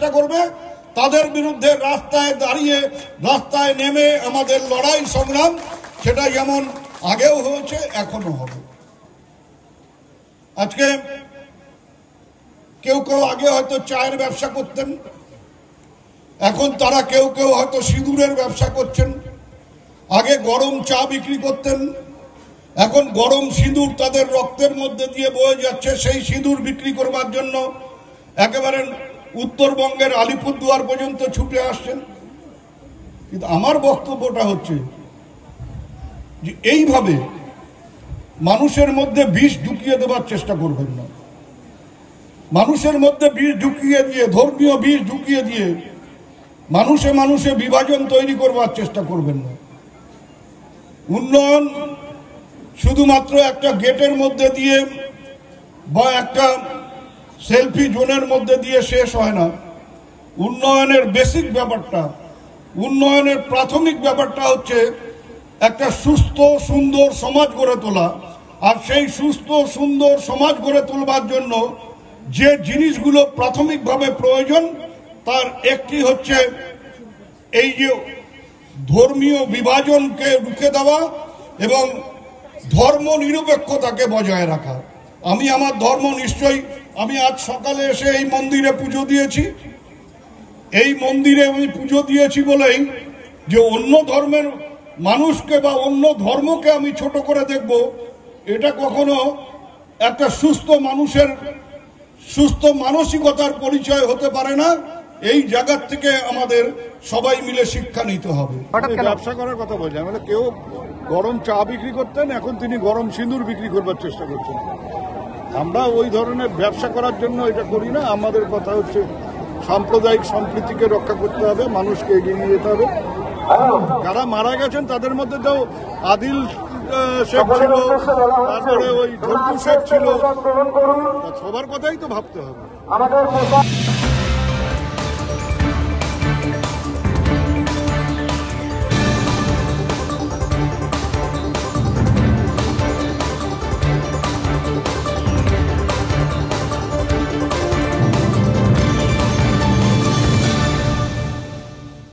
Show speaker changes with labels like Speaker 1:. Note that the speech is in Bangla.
Speaker 1: চেষ্টা করবে, তাদের বিরুদ্ধে রাস্তায় দাঁড়িয়ে রাস্তায় নেমে আমাদের লড়াই সংগ্রাম সেটা যেমন আগেও হয়েছে এখনো হবে। আজকে কেউ কেউ আগে হয়তো চায়ের ব্যবসা করতেন, এখন তারা কেউ কেউ হয়তো সিঁদুরের ব্যবসা করছেন। আগে গরম চা বিক্রি করতেন, এখন গরম সিঁদুর তাদের রক্তের মধ্যে দিয়ে বয়ে যাচ্ছে। সেই সিঁদুর বিক্রি করবার জন্য একেবারে উত্তরবঙ্গের আলিপুরদুয়ার পর্যন্ত ছুটে আসছেন। কিন্তু আমার বক্তব্যটা হচ্ছে যে এইভাবে মানুষের মধ্যে বিষ ঢুকিয়ে দেওয়ার চেষ্টা করবেন না। মানুষের মধ্যে বিষ ঢুকিয়ে দিয়ে, ধর্মীয় বিষ ঢুকিয়ে দিয়ে মানুষে মানুষে বিভাজন তৈরি করবার চেষ্টা করবেন না। উন্নয়ন শুধুমাত্র একটা গেটের মধ্যে দিয়ে বা একটা সেলফি জোনের মধ্যে দিয়ে শেষ হয় না। উন্নয়নের বেসিক ব্যাপারটা, উন্নয়নের প্রাথমিক ব্যাপারটা হচ্ছে একটা সুস্থ সুন্দর সমাজ গড়ে তোলা। আর সেই সুস্থ সুন্দর সমাজ গড়ে তোলবার জন্য যে জিনিসগুলো প্রাথমিকভাবে প্রয়োজন তার একটি হচ্ছে এই যে ধর্মীয় বিভাজনকে রুখে দেওয়া এবং ধর্ম নিরপেক্ষতাকে বজায় রাখা। আমি আমার ধর্ম নিশ্চয়ই, আমি আজ সকালে এসে এই মন্দিরে পুজো দিয়েছি। এই মন্দিরে আমি পুজো দিয়েছি বলেই যে অন্য ধর্মের মানুষকে বা অন্য ধর্মকে আমি ছোট করে দেখব, এটা কখনো একটা সুস্থ মানুষের সুস্থ মানসিকতার পরিচয় হতে পারে না। এই জায়গার থেকে আমাদের সবাই মিলে শিক্ষা নিতে হবে।
Speaker 2: ব্যবসা করার কথা বলছি, মানে কেউ গরম চা বিক্রি করতেন, এখন তিনি গরম সিঁদুর বিক্রি করবার চেষ্টা করছেন। আমরা ওই ধরনের ব্যবসা করার জন্য এটা করি না। আমাদের কথা হচ্ছে সাম্প্রদায়িক সম্প্রীতিকে রক্ষা করতে হবে, মানুষকে এগিয়ে নিয়ে যেতে হবে। যারা মারা গেছেন তাদের মধ্যে তো আদিল শেখ ছিল, তারপরে ওই ঝন্টু শেখ ছিল, সবার কথাই তো ভাবতে হবে।